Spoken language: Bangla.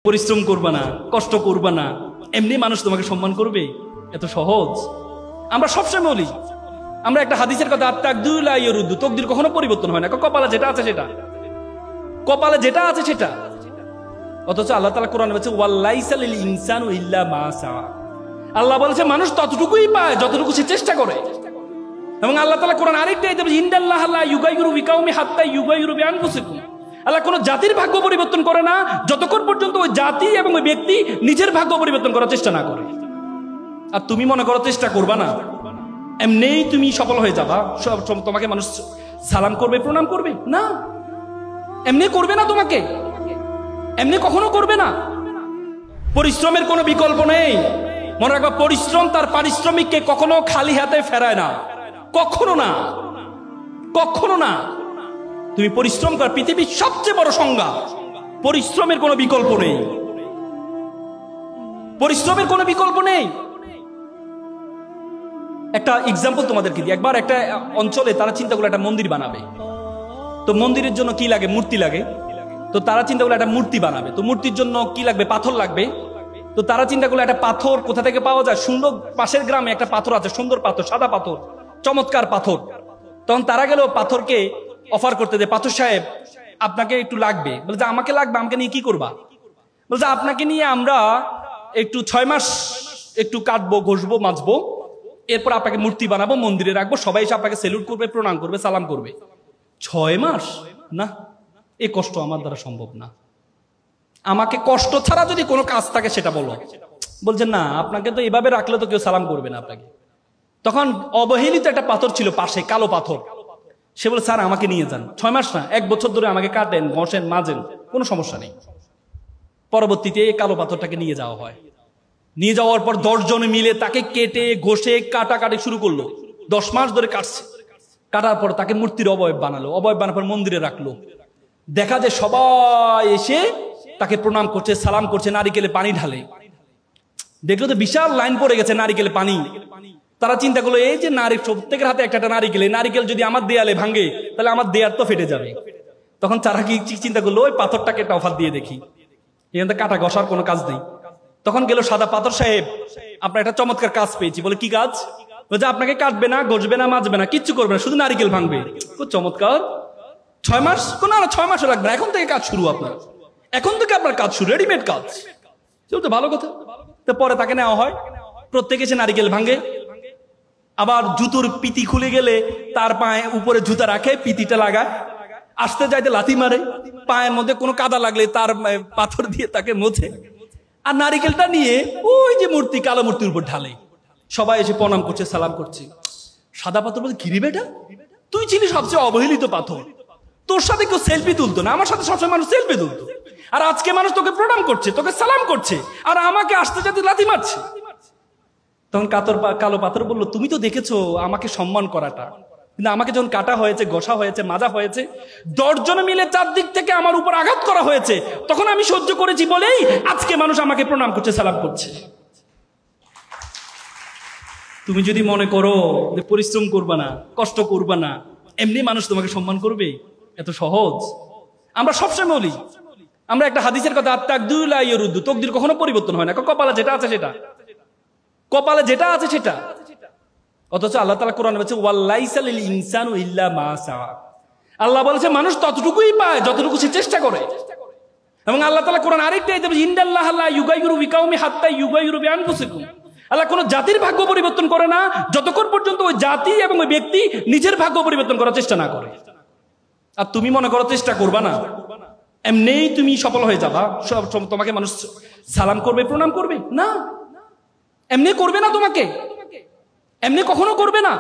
পরিশ্রম করবে না, কষ্ট করবে না, এমনি মানুষ তোমাকে সম্মান করবে? এত সহজ? আমরা সবসময় বলি, আমরা একটা হাদিসের কথা, তকদির কখনো পরিবর্তন হয় না। কপালে যেটা আছে সেটা, কপালে যেটা আছে সেটা। অথচ আল্লাহ তাআলা কোরআনে বলেছে ওয়ালাইসা লিল ইনসানু ইল্লা মা সাআ। আল্লাহ বলেছে মানুষ ততটুকুই পায় যতটুকু সে চেষ্টা করে। এবং আল্লাহ তাআলা কোরআন আরেকটা আয়াতে বলেছে ইন্নাল্লাহা লা ইউগাইয়িরু বিকাউমি হাত্তা ইউগাইয়িরু বিআনফুসিহিম। আল্লাহ কোন জাতির ভাগ্য পরিবর্তন করে না যতক্ষণ পর্যন্ত ওই জাতি এবং ওই ব্যক্তি নিজের ভাগ্য পরিবর্তন করার চেষ্টা না করে। আর তুমি মনে করো চেষ্টা করবা না, এমনিই তুমি সফল হয়ে যাবা, তোমাকে মানুষ সালাম করবে, প্রণাম করবে? না, এমনি করবে না, তোমাকে এমনি কখনো করবে না। পরিশ্রমের কোনো বিকল্প নেই। মনে রাখবা, পরিশ্রম তার পারিশ্রমিককে কখনো খালি হাতে ফেরায় না, কখনো না, কখনো না। তুমি পরিশ্রম কর, পৃথিবীর সবচেয়ে বড় সংজ্ঞা। পরিশ্রমের কোনো বিকল্প নেই, পরিশ্রমের কোনো বিকল্প নেই। একটা এক্সাম্পল তোমাদেরকে দিই। একবার একটা অঞ্চলে তারা চিন্তা করলো একটা মন্দির বানাবে। তো মন্দিরের জন্য কি লাগে? মূর্তি লাগে। তো তারা চিন্তা করলো একটা মূর্তি বানাবে। তো মূর্তির জন্য কি লাগবে? পাথর লাগবে। তো তারা চিন্তা করলো একটা পাথর কোথা থেকে পাওয়া যায়? সুন্দর পাশের গ্রামে একটা পাথর আছে, সুন্দর পাথর, সাদা পাথর, চমৎকার পাথর। তখন তারা গেল পাথরকে অফার করতে, যে পাথর সাহেব আপনাকে একটু লাগবে। বলছে আমাকে লাগবে, আমাকে নিয়ে কি করবা? বলছে আপনাকে নিয়ে আমরা একটু 6 মাস একটু কাটবো, ঘষবো, মাজবো, এরপর আপনাকে মূর্তি বানাবো, মন্দিরে রাখবো, সবাই এসে আপনাকে সেলুট করবে, প্রণাম করবে, সালাম করবে। 6 মাস? না, এই কষ্ট আমার দ্বারা সম্ভব না। আমাকে কষ্ট ছাড়া যদি কোনো কাজ থাকে সেটা বলো। বলছে না, আপনাকে তো এভাবে রাখলে তো কেউ সালাম করবে না আপনাকে। তখন অবহেলিত একটা পাথর ছিল পাশে, কালো পাথর। সে বলে স্যার আমাকে নিয়ে যান, 6 মাস না, 1 বছর ধরে আমাকে কাটেন, ঘষেন, মাজেন, কোনো সমস্যা নেই। পরবর্তীতে এই কালো পাথরটাকে নিয়ে যাওয়া হয়। নিয়ে যাওয়ার পর 10 জনে মিলে তাকে কেটে ঘষে কাটাকাটি শুরু করলো। 10 মাস ধরে কাটছে। কাটার পর তাকে মূর্তির অবয়ব বানালো। অবয়ব বানার পর মন্দিরে রাখলো। দেখা যায় সবাই এসে তাকে প্রণাম করছে, সালাম করছে, নারিকেলে পানি ঢালে। দেখলো তো বিশাল লাইন পড়ে গেছে নারিকেলে পানি। তারা চিন্তা করলো এই যে প্রত্যেকের হাতে একটা নারিকেল, নারিকেল যদি আমার দেয়ালে ভাঙে তাহলে আমার দেয়াল তো ফেটে যাবে। তখন তারা কি চিন্তা করলো, ওই পাথরটাকে একটা অফার দিয়ে দেখি, এখানে কাটা ঘষার কোনো কাজ নেই। তখন গেল সাদা পাথর সাহেব, আপনার একটা চমৎকার কাজ পেয়েছি। বলে কি কাজ? বলছে আপনাকে কাটবে না, ঘষবে না, মাজবে না, কিচ্ছু করবে না, শুধু নারিকেল ভাঙবে। খুব চমৎকার। 6 মাস? না, 6 মাসও লাগবে না, এখন থেকে কাজ শুরু আপনার, এখন থেকে আপনার কাজ শুরু, রেডিমেড কাজ। তো ভালো কথা। তো পরে তাকে নেওয়া হয়, প্রত্যেকে এসে নারিকেল ভাঙে। আবার জুতোর পিতি খুলে গেলে তার পায়ে উপরে জুতা রাখে, পিতিটা লাগায়, আসতে যাইতে লাথি মারে, পায়ের মধ্যে কোনো কাদা লাগলে তার পাথর দিয়ে তাকে মোছে, আর নারিকেলটা নিয়ে ওই যে মূর্তি, কালো মূর্তির উপর ঢালে। সবাই এসে প্রণাম করছে, সালাম করছে। সাদা পাথর বলছে কি রে বেটা, তুই ছিলি সবচেয়ে অবহেলিত পাথর, তোর সাথে কেউ সেলফি তুলতো না, আমার সাথে সবসময় মানুষ সেলফি তুলতো, আর আজকে মানুষ তোকে প্রণাম করছে, তোকে সালাম করছে, আর আমাকে আসতে যাতে লাথি মারছে। তখন কালো পাথর বললো তুমি তো দেখেছো আমাকে সম্মান করাটা, কিন্তু আমাকে যখন কাটা হয়েছে, ঘষা হয়েছে, মাজা হয়েছে, 10 জনে মিলে চারদিক থেকে আমার উপর আঘাত করা হয়েছে, তখন আমি সহ্য করেছি বলেই আজকে মানুষ আমাকে প্রণাম করছে, সালাম করছে। তুমি যদি মনে করো যে পরিশ্রম করবা না, কষ্ট করবা না, এমনি মানুষ তোমাকে সম্মান করবে, এত সহজ? আমরা সবসময় বলি, আমরা একটা হাদিসের কথা, তকদির কখনো পরিবর্তন হয় না। কপালে যেটা আছে সেটা, কপালে যেটা আছে সেটা। অথচ আল্লাহ তাআলা কোরআনে বলেছে ওয়ালাইসা লিল ইনসানু ইল্লা মা সাআ। আল্লাহ বলেছে মানুষ ততটুকুই পায় যতটুকু সে চেষ্টা করে। এবং আল্লাহ তাআলা কোরআন আরেকটা আয়াতে বলেছে ইন্নাল্লাহা লা ইউগাইয়িরু বিকাউমি হাত্তা ইউগাইয়িরু বিআনফুসিহিম। আল্লাহ কোন জাতির ভাগ্য পরিবর্তন করে না যতক্ষণ পর্যন্ত ওই জাতি এবং ওই ব্যক্তি নিজের ভাগ্য পরিবর্তন করার চেষ্টা না করে। আর তুমি মনে করো চেষ্টা করবা না, এমনিই তুমি সফল হয়ে যাবা, তোমাকে মানুষ সালাম করবে, প্রণাম করবে? না, এমনি করবে না, তোমাকে এমনি কখনো করবে না।